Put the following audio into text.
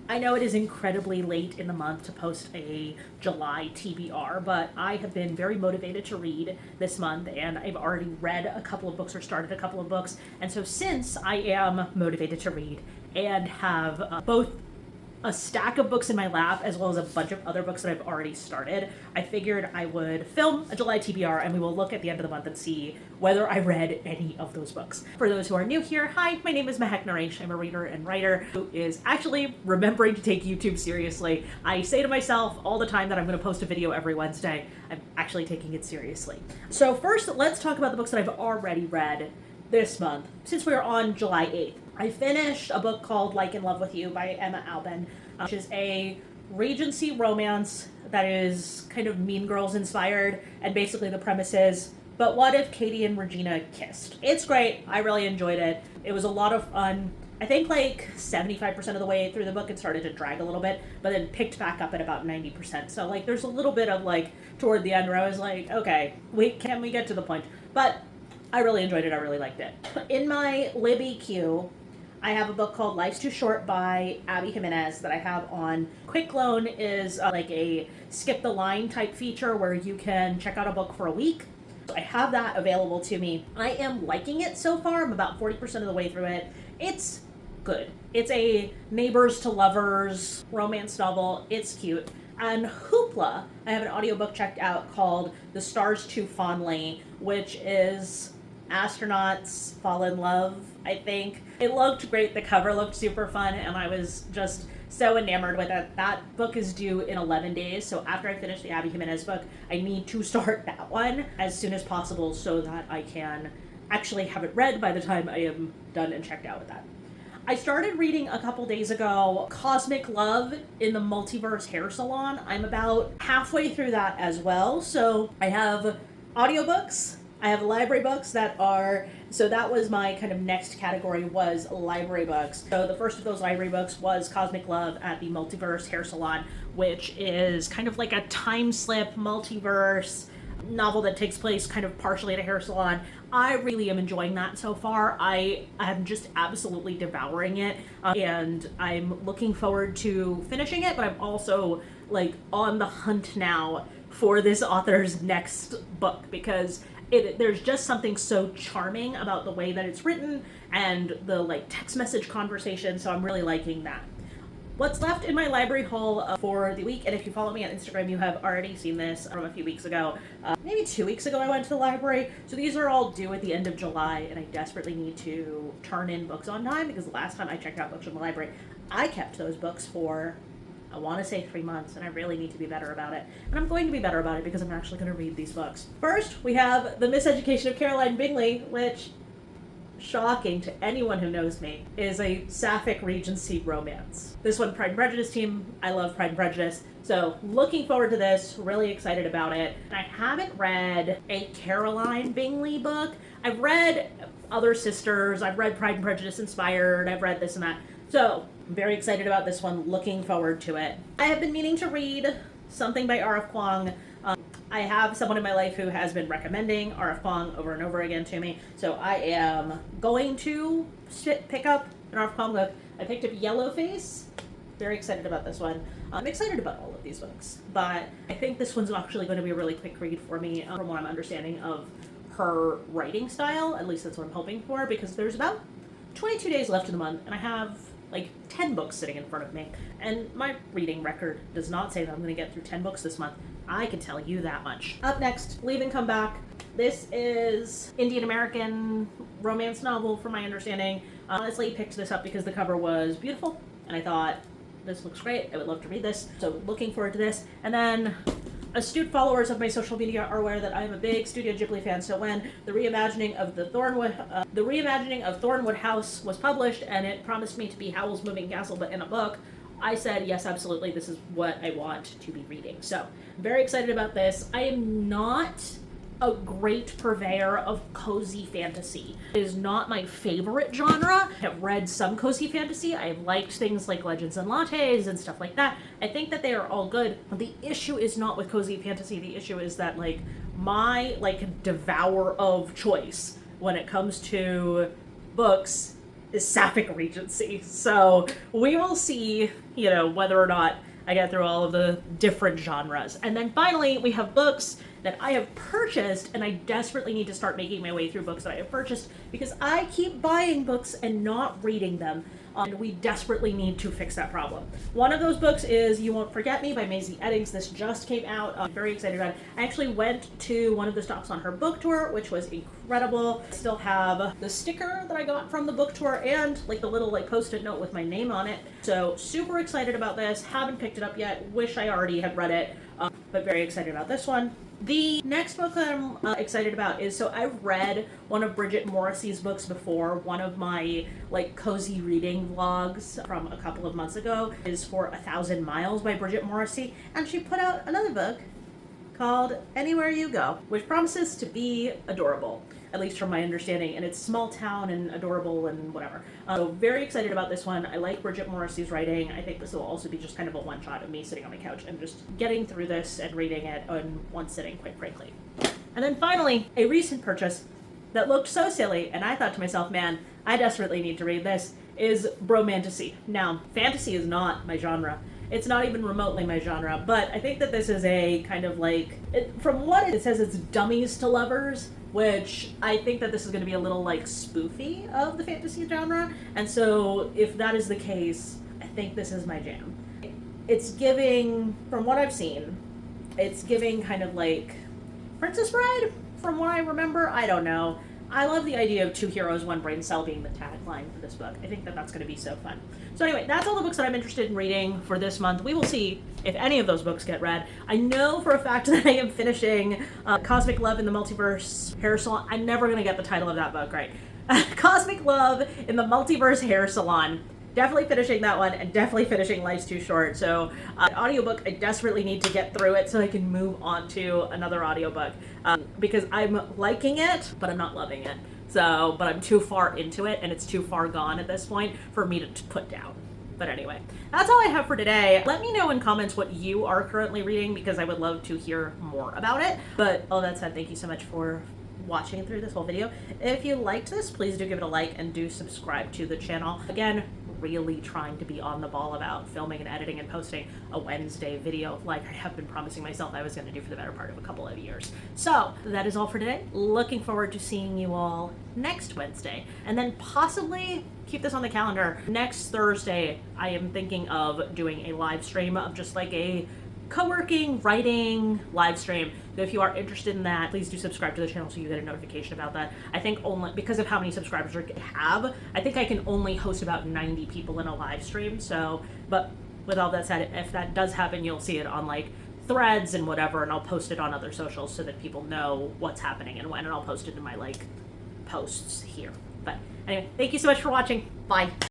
I know it is incredibly late in the month to post a July TBR, but I have been very motivated to read this month, and I've already read a couple of books or started a couple of books. And so, since I am motivated to read and have both a stack of books in my lap as well as a bunch of other books that I've already started, I figured I would film a July TBR and we will look at the end of the month and see whether I read any of those books. For those who are new here, hi, my name is Mehek Naresh. I'm a reader and writer who is actually remembering to take YouTube seriously. I say to myself all the time that I'm going to post a video every Wednesday. I'm actually taking it seriously. So first, let's talk about the books that I've already read this month, since we are on July 8th. I finished a book called Like and Love with You by Emma Albin, which is a Regency romance that is kind of Mean Girls inspired, and basically the premise is, but what if Katie and Regina kissed? It's great. I really enjoyed it. It was a lot of fun. I think like 75% of the way through the book it started to drag a little bit, but then picked back up at about 90%. So like there's a little bit of like toward the end where I was like, okay, can we get to the point? But I really enjoyed it. I really liked it. In my Libby queue, I have a book called Life's Too Short by Abby Jimenez that I have on Quick Loan. Is like a skip the line type feature where you can check out a book for a week. So I have that available to me. I am liking it so far. I'm about 40% of the way through it. It's good. It's a neighbors to lovers romance novel. It's cute. And Hoopla, I have an audiobook checked out called The Stars Too Fondly, which is astronauts fall in love, I think. It looked great. The cover looked super fun, and I was just so enamored with it. That book is due in 11 days, so after I finish the Abby Jimenez book, I need to start that one as soon as possible so that I can actually have it read by the time I am done and checked out with that. I started reading a couple days ago Cosmic Love in the Multiverse Hair Salon. I'm about halfway through that as well, so I have audiobooks. I have library books that are, so that was my kind of next category, was library books. So the first of those library books was Cosmic Love at the Multiverse Hair Salon, which is kind of like a time slip multiverse novel that takes place kind of partially at a hair salon. I really am enjoying that so far. I am just absolutely devouring it, and I'm looking forward to finishing it, but I'm also like on the hunt now for this author's next book, because there's just something so charming about the way that it's written and the like text message conversation, so I'm really liking that. What's left in my library haul for the week, and if you follow me on Instagram, you have already seen this from a few weeks ago. Maybe 2 weeks ago I went to the library, so these are all due at the end of July, and I desperately need to turn in books on time, because the last time I checked out books from the library, I kept those books for, I want to say 3 months, and I really need to be better about it. And I'm going to be better about it because I'm actually going to read these books. First, we have The Miseducation of Caroline Bingley, which, shocking to anyone who knows me, is a sapphic Regency romance. This one, Pride and Prejudice team. I love Pride and Prejudice. So looking forward to this, really excited about it. I haven't read a Caroline Bingley book. I've read other sisters. I've read Pride and Prejudice inspired. I've read this and that. So I'm very excited about this one, looking forward to it. I have been meaning to read something by R.F. Kuang. I have someone in my life who has been recommending R.F. Kuang over and over again to me, so I am going to pick up an R.F. Kuang book. I picked up Yellowface. Very excited about this one. I'm excited about all of these books, but I think this one's actually going to be a really quick read for me from what I'm understanding of her writing style. At least that's what I'm hoping for, because there's about 22 days left in the month, and I have like 10 books sitting in front of me, and my reading record does not say that I'm going to get through 10 books this month. I can tell you that much. Up next, Leave and Come Back. This is Indian American romance novel, from my understanding. Honestly, picked this up because the cover was beautiful, and I thought, this looks great. I would love to read this. So looking forward to this. And then astute followers of my social media are aware that I'm a big Studio Ghibli fan, so when the reimagining of Thornwood House was published, and it promised me to be Howl's Moving Castle but in a book, I said, yes, absolutely, this is what I want to be reading. So I'm very excited about this. I am not a great purveyor of cozy fantasy. It is not my favorite genre. I have read some cozy fantasy. I have liked things like Legends and Lattes and stuff like that. I think that they are all good. But the issue is not with cozy fantasy. The issue is that like my like devour of choice when it comes to books is Sapphic Regency. So we will see, you know, whether or not I get through all of the different genres. And then finally, we have books that I have purchased, and I desperately need to start making my way through books that I have purchased because I keep buying books and not reading them. And we desperately need to fix that problem. One of those books is You Won't Forget Me by Maisie Eddings. This just came out. I'm very excited about it. I actually went to one of the stops on her book tour, which was incredible. I still have the sticker that I got from the book tour and like the little like post-it note with my name on it. So super excited about this. Haven't picked it up yet. Wish I already had read it, but very excited about this one. The next book that I'm excited about is, so I've read one of Bridget Morrissey's books before. One of my like cozy reading vlogs from a couple of months ago is For 1,000 Miles by Bridget Morrissey, and she put out another book called Anywhere You Go, which promises to be adorable, at least from my understanding, and it's small town and adorable and whatever. So very excited about this one. I like Bridget Morrissey's writing. I think this will also be just kind of a one-shot of me sitting on my couch and just getting through this and reading it in one sitting, quite frankly. And then finally, a recent purchase that looked so silly, and I thought to myself, man, I desperately need to read this, is Bromantasy. Now, fantasy is not my genre. It's not even remotely my genre, but I think that this is a kind of like, from what it says, it's dummies to lovers, which I think that this is going to be a little like spoofy of the fantasy genre. And so if that is the case, I think this is my jam. It's giving, from what I've seen, it's giving kind of like Princess Bride, from what I remember. I don't know. I love the idea of two heroes, one brain cell being the tagline for this book. I think that that's going to be so fun. So anyway, that's all the books that I'm interested in reading for this month. We will see if any of those books get read. I know for a fact that I am finishing Cosmic Love in the Multiverse Hair Salon. I'm never going to get the title of that book right. Cosmic Love in the Multiverse Hair Salon. Definitely finishing that one, and definitely finishing Life's Too Short. So audiobook, I desperately need to get through it so I can move on to another audiobook because I'm liking it, but I'm not loving it. So, but I'm too far into it and it's too far gone at this point for me to put down. But anyway, that's all I have for today. Let me know in comments what you are currently reading because I would love to hear more about it. But all that said, thank you so much for watching through this whole video. If you liked this, please do give it a like and do subscribe to the channel. Again, really trying to be on the ball about filming and editing and posting a Wednesday video like I have been promising myself I was going to do for the better part of a couple of years. So that is all for today. Looking forward to seeing you all next Wednesday, and then possibly keep this on the calendar. Next Thursday, I am thinking of doing a live stream of just like a co-working, writing live stream. So if you are interested in that, please do subscribe to the channel so you get a notification about that. I think only because of how many subscribers I have, I think I can only host about 90 people in a live stream. So, but with all that said, if that does happen, you'll see it on like Threads and whatever, and I'll post it on other socials so that people know what's happening and when, and I'll post it in my like posts here. But anyway, thank you so much for watching. Bye.